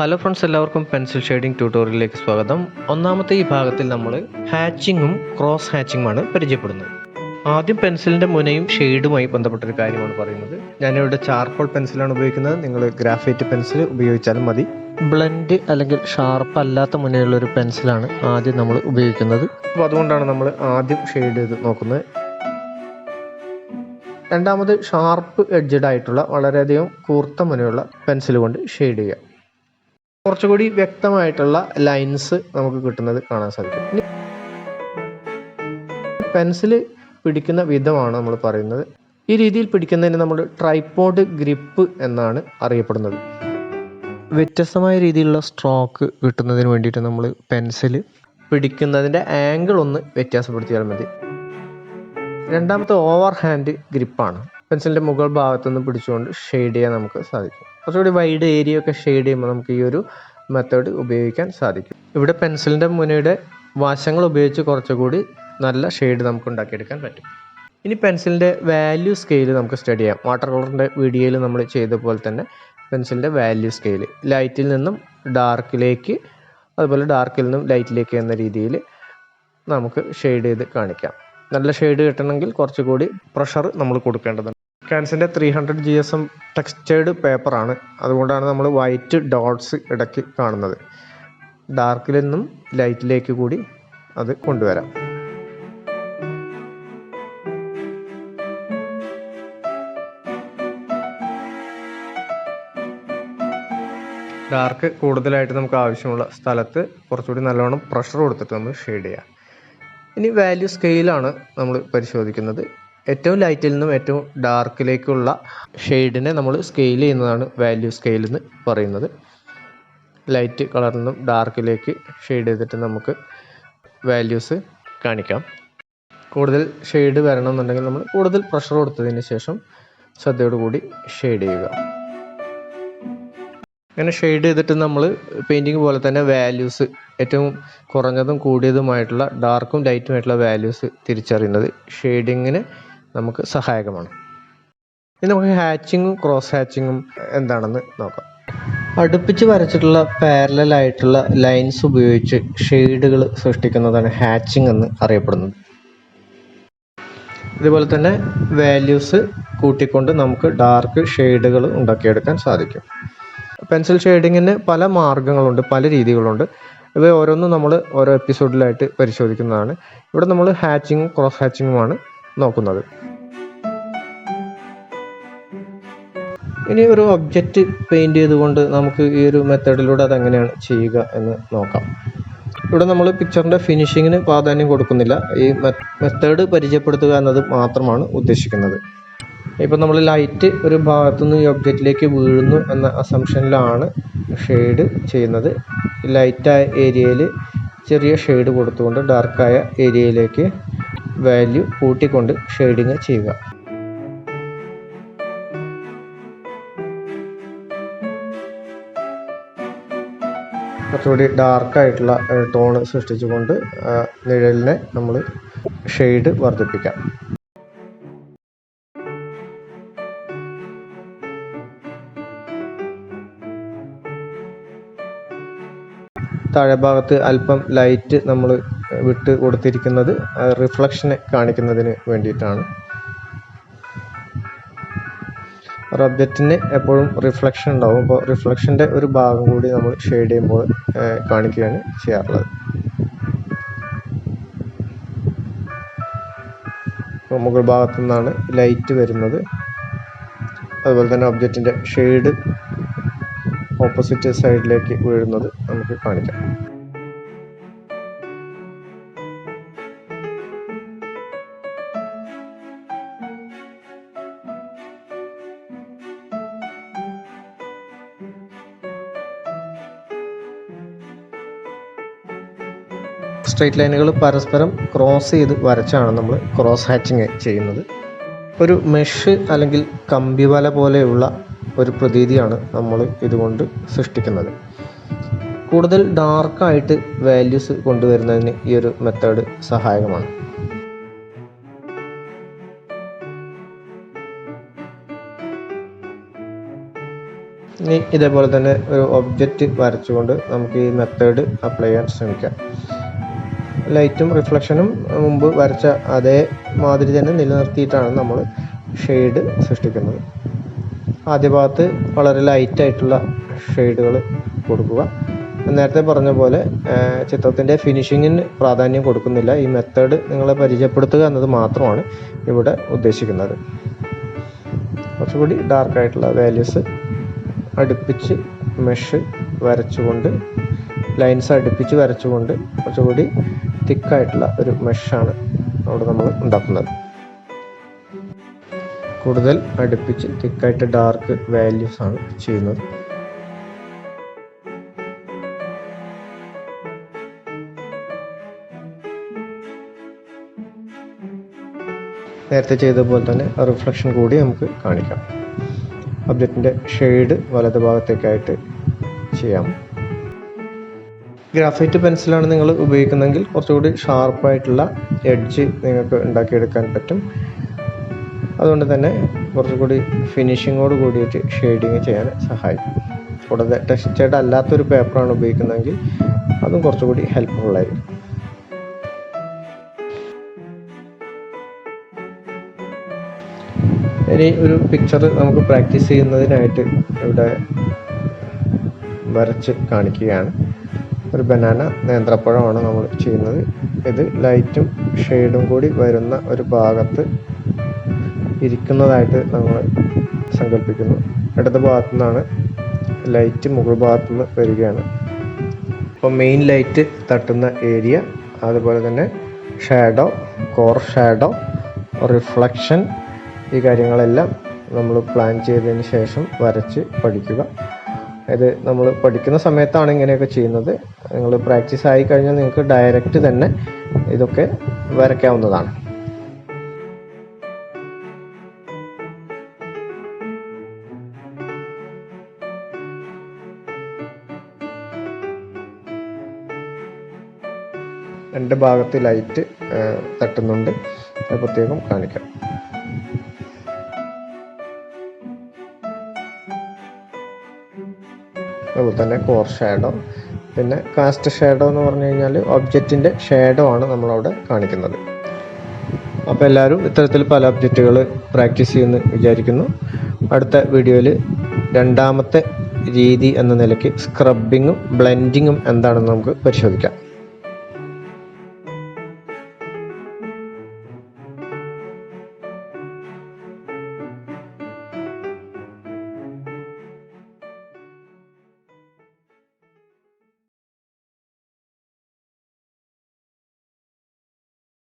Hello friends, എല്ലാവർക്കും pencil shading ട്യൂട്ടോറിയലിലേക്ക് സ്വാഗതം. ഒന്നാമത്തെ ഈ ഭാഗത്തിൽ നമ്മൾ ഹാച്ചിങ്ങും ക്രോസ് ഹാച്ചിങ്ങുമാണ് പരിചയപ്പെടുന്നത്. ആദ്യം പെൻസിലിൻ്റെ മുനയും ഷെയ്ഡുമായി ബന്ധപ്പെട്ടൊരു കാര്യമാണ് പറയുന്നത്. ഞാനിവിടെ ചാർക്കോൾ പെൻസിലാണ് ഉപയോഗിക്കുന്നത്. നിങ്ങൾ ഗ്രാഫൈറ്റ് പെൻസിൽ ഉപയോഗിച്ചാലും മതി. ബ്ലെൻഡ് അല്ലെങ്കിൽ ഷാർപ്പ് അല്ലാത്ത മുനയുള്ളൊരു പെൻസിലാണ് ആദ്യം നമ്മൾ ഉപയോഗിക്കുന്നത്. അപ്പോൾ അതുകൊണ്ടാണ് നമ്മൾ ആദ്യം ഷെയ്ഡ് ചെയ്ത് നോക്കുന്നത്. രണ്ടാമത് ഷാർപ്പ് എഡ്ജഡ് ആയിട്ടുള്ള വളരെയധികം കൂർത്ത മുനയുള്ള പെൻസിൽ കൊണ്ട് ഷെയ്ഡ് ചെയ്യുക. കുറച്ചുകൂടി വ്യക്തമായിട്ടുള്ള ലൈൻസ് നമുക്ക് കിട്ടുന്നത് കാണാൻ സാധിക്കും. ഇനി പെൻസിൽ പിടിക്കുന്ന വിധമാണ് നമ്മൾ പറയുന്നത്. ഈ രീതിയിൽ പിടിക്കുന്നതിന് നമ്മൾ ട്രൈപോഡ് ഗ്രിപ്പ് എന്നാണ് അറിയപ്പെടുന്നത്. വ്യത്യസ്തമായ രീതിയിലുള്ള സ്ട്രോക്ക് കിട്ടുന്നതിന് വേണ്ടിയിട്ട് നമ്മൾ പെൻസിൽ പിടിക്കുന്നതിൻ്റെ ആംഗിൾ ഒന്ന് വ്യത്യാസപ്പെടുത്തിയാൽ മതി. രണ്ടാമത്തെ ഓവർ ഹാൻഡ് ഗ്രിപ്പാണ്. പെൻസിലിൻ്റെ മുകൾ ഭാഗത്തുനിന്ന് പിടിച്ചുകൊണ്ട് ഷെയ്ഡ് ചെയ്യാൻ നമുക്ക് സാധിക്കും. കുറച്ചുകൂടി വൈഡ് ഏരിയ ഒക്കെ ഷെയ്ഡ് ചെയ്യുമ്പോൾ നമുക്ക് ഈ ഒരു മെത്തേഡ് ഉപയോഗിക്കാൻ സാധിക്കും. ഇവിടെ പെൻസിലിൻ്റെ മുനയുടെ വശങ്ങൾ ഉപയോഗിച്ച് കുറച്ചുകൂടി നല്ല ഷെയ്ഡ് നമുക്ക് ഉണ്ടാക്കിയെടുക്കാൻ പറ്റും. ഇനി പെൻസിലിൻ്റെ വാല്യൂ സ്കെയിൽ നമുക്ക് സ്റ്റഡി ചെയ്യാം. വാട്ടർ കളറിൻ്റെ വീഡിയോയിൽ നമ്മൾ ചെയ്ത പോലെ തന്നെ പെൻസിലിൻ്റെ വാല്യൂ സ്കെയിൽ ലൈറ്റിൽ നിന്നും ഡാർക്കിലേക്ക്, അതുപോലെ ഡാർക്കിൽ നിന്നും ലൈറ്റിലേക്ക് എന്ന രീതിയിൽ നമുക്ക് ഷെയ്ഡ് ചെയ്ത് കാണിക്കാം. നല്ല ഷെയ്ഡ് കിട്ടണമെങ്കിൽ കുറച്ചുകൂടി പ്രഷർ നമ്മൾ കൊടുക്കേണ്ടതുണ്ട്. ക്യാൻസിൻ്റെ 300 GSM ടെക്സ്റ്റേർഡ് പേപ്പറാണ്. അതുകൊണ്ടാണ് നമ്മൾ വൈറ്റ് ഡോട്ട്സ് ഇടയ്ക്ക് കാണുന്നത്. ഡാർക്കിൽ നിന്നും ലൈറ്റിലേക്ക് കൂടി അത് കൊണ്ടുവരാം. ഡാർക്ക് കൂടുതലായിട്ട് നമുക്ക് ആവശ്യമുള്ള സ്ഥലത്ത് കുറച്ചുകൂടി നല്ലോണം പ്രഷർ കൊടുത്തിട്ട് നമ്മൾ ഷെയ്ഡ് ചെയ്യാം. ഇനി വാല്യൂ സ്കെയിലാണ് നമ്മൾ പരിശോധിക്കുന്നത്. ഏറ്റവും ലൈറ്റിൽ നിന്നും ഏറ്റവും ഡാർക്കിലേക്കുള്ള ഷെയ്ഡിനെ നമ്മൾ സ്കെയിൽ ചെയ്യുന്നതാണ് വാല്യൂ സ്കെയിൽ എന്ന് പറയുന്നത്. ലൈറ്റ് കളറിൽ നിന്നും ഡാർക്കിലേക്ക് ഷെയ്ഡ് ചെയ്തിട്ട് നമുക്ക് വാല്യൂസ് കാണിക്കാം. കൂടുതൽ ഷെയ്ഡ് വരണമെന്നുണ്ടെങ്കിൽ നമ്മൾ കൂടുതൽ പ്രഷർ കൊടുത്തതിന് ശേഷം ശ്രദ്ധയോടുകൂടി ഷെയ്ഡ് ചെയ്യുക. അങ്ങനെ ഷെയ്ഡ് ചെയ്തിട്ട് നമ്മൾ പെയിൻറ്റിങ് പോലെ തന്നെ വാല്യൂസ്, ഏറ്റവും കുറഞ്ഞതും കൂടിയതുമായിട്ടുള്ള ഡാർക്കും ലൈറ്റുമായിട്ടുള്ള വാല്യൂസ് തിരിച്ചറിയുന്നത് ഷെയ്ഡിങ്ങിന് നമുക്ക് സഹായകമാണ്. ഇനി നമുക്ക് ഹാച്ചിങ്ങും ക്രോസ് ഹാച്ചിങ്ങും എന്താണെന്ന് നോക്കാം. അടുപ്പിച്ച് വരച്ചിട്ടുള്ള പാരലൽ ആയിട്ടുള്ള ലൈൻസ് ഉപയോഗിച്ച് ഷെയ്ഡുകൾ സൃഷ്ടിക്കുന്നതാണ് ഹാച്ചിങ് എന്ന് അറിയപ്പെടുന്നത്. ഇതുപോലെ തന്നെ വാല്യൂസ് കൂട്ടിക്കൊണ്ട് നമുക്ക് ഡാർക്ക് ഷെയ്ഡുകൾ ഉണ്ടാക്കിയെടുക്കാൻ സാധിക്കും. പെൻസിൽ ഷെയ്ഡിങ്ങിന് പല മാർഗങ്ങളുണ്ട്, പല രീതികളുണ്ട്. ഇവ ഓരോന്നും നമ്മൾ ഓരോ എപ്പിസോഡിലായിട്ട് പരിശോധിക്കുന്നതാണ്. ഇവിടെ നമ്മൾ ഹാച്ചിങ്ങും ക്രോസ് ഹാച്ചിങ്ങുമാണ് നോക്കുന്നത്. ഇനി ഒരു ഒബ്ജക്റ്റ് പെയിൻറ് ചെയ്തുകൊണ്ട് നമുക്ക് ഈ ഒരു മെത്തേഡിലൂടെ അതെങ്ങനെയാണ് ചെയ്യുക എന്ന് നോക്കാം. ഇവിടെ നമ്മൾ പിക്ചറിൻ്റെ ഫിനിഷിങ്ങിന് പ്രാധാന്യം കൊടുക്കുന്നില്ല. ഈ മെത്തേഡ് പരിചയപ്പെടുത്തുക എന്നത് മാത്രമാണ് ഉദ്ദേശിക്കുന്നത്. ഇപ്പം നമ്മൾ ലൈറ്റ് ഒരു ഭാഗത്തുനിന്ന് ഈ ഒബ്ജക്റ്റിലേക്ക് വീഴുന്നു എന്ന അസംഷനിലാണ് ഷെയ്ഡ് ചെയ്യുന്നത്. ലൈറ്റായ ഏരിയയിൽ ചെറിയ ഷെയ്ഡ് കൊടുത്തുകൊണ്ട് ഡാർക്കായ ഏരിയയിലേക്ക് വാല്യൂ കൂട്ടിക്കൊണ്ട് ഷെയ്ഡിങ് ചെയ്യുക. കുറച്ചുകൂടി ഡാർക്കായിട്ടുള്ള ടോണ് സൃഷ്ടിച്ചുകൊണ്ട് നിഴലിനെ നമ്മൾ ഷെയ്ഡ് വർദ്ധിപ്പിക്കാം. താഴെ ഭാഗത്ത് അല്പം ലൈറ്റ് നമ്മൾ വിട്ട് കൊടുത്തിരിക്കുന്നത് റിഫ്ലക്ഷനെ കാണിക്കുന്നതിന് വേണ്ടിയിട്ടാണ്. ഒരു ഒബ്ജക്റ്റിന് എപ്പോഴും റിഫ്ലക്ഷൻ ഉണ്ടാവും. അപ്പോൾ റിഫ്ലക്ഷൻ്റെ ഒരു ഭാഗം കൂടി നമ്മൾ ഷെയ്ഡ് ചെയ്യുമ്പോൾ കാണിക്കുകയാണ് ചെയ്യാറുള്ളത്. അപ്പോൾ മുകൾ ഭാഗത്തു നിന്നാണ് ലൈറ്റ് വരുന്നത്. അതുപോലെ തന്നെ ഒബ്ജക്റ്റിൻ്റെ ഷെയ്ഡ് ഓപ്പോസിറ്റ് സൈഡിലേക്ക് വീഴുന്നത് നമുക്ക് കാണിക്കാം. സ്ട്രെയിറ്റ് ലൈനുകൾ പരസ്പരം ക്രോസ് ചെയ്ത് വരച്ചാണ് നമ്മൾ ക്രോസ് ഹാച്ചിങ് ചെയ്യുന്നത്. ഒരു മെഷ് അല്ലെങ്കിൽ കമ്പിവല പോലെയുള്ള ഒരു പ്രതീതിയാണ് നമ്മൾ ഇതുകൊണ്ട് സൃഷ്ടിക്കുന്നത്. കൂടുതൽ ഡാർക്കായിട്ട് വാല്യൂസ് കൊണ്ടുവരുന്നതിന് ഈ ഒരു മെത്തേഡ് സഹായകമാണ്. ഇനി ഇതേപോലെ തന്നെ ഒരു ഒബ്ജക്റ്റ് വരച്ചുകൊണ്ട് നമുക്ക് ഈ മെത്തേഡ് അപ്ലൈ ചെയ്യാൻ ശ്രമിക്കാം. ലൈറ്റും റിഫ്ലക്ഷനും മുമ്പ് വരച്ച അതേ മാതിരി തന്നെ നിലനിർത്തിയിട്ടാണ് നമ്മൾ ഷെയ്ഡ് സൃഷ്ടിക്കുന്നത്. ആദ്യ ഭാഗത്ത് വളരെ ലൈറ്റായിട്ടുള്ള ഷെയ്ഡുകൾ കൊടുക്കുക. നേരത്തെ പറഞ്ഞ പോലെ ചിത്രത്തിൻ്റെ ഫിനിഷിങ്ങിന് പ്രാധാന്യം കൊടുക്കുന്നില്ല. ഈ മെത്തേഡ് നിങ്ങളെ പരിചയപ്പെടുത്തുക എന്നത് മാത്രമാണ് ഇവിടെ ഉദ്ദേശിക്കുന്നത്. കുറച്ചുകൂടി ഡാർക്കായിട്ടുള്ള വാല്യൂസ് അടുപ്പിച്ച് മെഷ് വരച്ചുകൊണ്ട്, ലൈൻസ് അടുപ്പിച്ച് വരച്ചുകൊണ്ട് കുറച്ചുകൂടി തിക്കായിട്ടുള്ള ഒരു മെഷാണ് അവിടെ നമ്മൾ ഉണ്ടാക്കുന്നത്. കൂടുതൽ അടുപ്പിച്ച് തിക്കായിട്ട് ഡാർക്ക് വാല്യൂസ് ആണ് ചെയ്യുന്നത്. നേരത്തെ ചെയ്ത പോലെ തന്നെ റിഫ്ലക്ഷൻ കൂടി നമുക്ക് കാണിക്കാം. ഒബ്ജക്റ്റിൻ്റെ ഷെയ്ഡ് വലതു ഭാഗത്തേക്കായിട്ട് ചെയ്യാം. ഗ്രാഫൈറ്റ് പെൻസിലാണ് നിങ്ങൾ ഉപയോഗിക്കുന്നതെങ്കിൽ കുറച്ചുകൂടി ഷാർപ്പായിട്ടുള്ള എഡ്ജ് നിങ്ങൾക്ക് ഉണ്ടാക്കിയെടുക്കാൻ പറ്റും. അതുകൊണ്ട് തന്നെ കുറച്ചുകൂടി ഫിനിഷിങ്ങോട് കൂടിയിട്ട് ഷെയ്ഡിങ് ചെയ്യാൻ സഹായിക്കും. കൂടാതെ ടെക്സ്ചേർഡ് അല്ലാത്തൊരു പേപ്പറാണ് ഉപയോഗിക്കുന്നതെങ്കിൽ അതും കുറച്ചുകൂടി ഹെൽപ്ഫുള്ളായിരിക്കും. ഇനി ഒരു പിക്ചർ നമുക്ക് പ്രാക്ടീസ് ചെയ്യുന്നതിനായിട്ട് ഇവിടെ വരച്ച് കാണിക്കുകയാണ്. ഒരു ബനാന, നേന്ത്രപ്പഴമാണ് നമ്മൾ ചെയ്യുന്നത്. ഇത് ലൈറ്റും ഷെയ്ഡും കൂടി വരുന്ന ഒരു ഭാഗത്ത് ഇരിക്കുന്നതായിട്ട് നമ്മൾ സങ്കല്പിക്കുന്നു. ഇടത് ഭാഗത്തു നിന്നാണ് ലൈറ്റ് മുകൾ ഭാഗത്തു നിന്ന് വരികയാണ്. അപ്പോൾ മെയിൻ ലൈറ്റ് തട്ടുന്ന ഏരിയ, അതുപോലെ തന്നെ ഷാഡോ, കോർ ഷാഡോ, റിഫ്ലക്ഷൻ, ഈ കാര്യങ്ങളെല്ലാം നമ്മൾ പ്ലാൻ ചെയ്തതിന് ശേഷം വരച്ച് പഠിക്കുക. ഇത് നമ്മൾ പഠിക്കുന്ന സമയത്താണ് ഇങ്ങനെയൊക്കെ ചെയ്യുന്നത്. നിങ്ങൾ പ്രാക്ടീസ് ആയി കഴിഞ്ഞാൽ നിങ്ങൾക്ക് ഡയറക്റ്റ് തന്നെ ഇതൊക്കെ വരയ്ക്കാവുന്നതാണ്. രണ്ട് ഭാഗത്ത് ലൈറ്റ് തട്ടുന്നുണ്ട്, അത് പ്രത്യേകം കാണിക്കാം. അതുപോലെ തന്നെ കോർ ഷാഡോ, പിന്നെ കാസ്റ്റ് ഷാഡോ എന്ന് പറഞ്ഞു കഴിഞ്ഞാൽ ഒബ്ജക്റ്റിൻ്റെ ഷാഡോ ആണ് നമ്മളവിടെ കാണിക്കുന്നത്. അപ്പോൾ എല്ലാവരും ഇത്തരത്തിൽ പല ഒബ്ജക്റ്റുകൾ പ്രാക്ടീസ് ചെയ്യുമെന്ന് വിചാരിക്കുന്നു. അടുത്ത വീഡിയോയിൽ രണ്ടാമത്തെ രീതി എന്ന നിലയ്ക്ക് സ്ക്രബിങ്ങും ബ്ലെൻഡിങ്ങും എന്താണെന്ന് നമുക്ക് പരിശോധിക്കാം.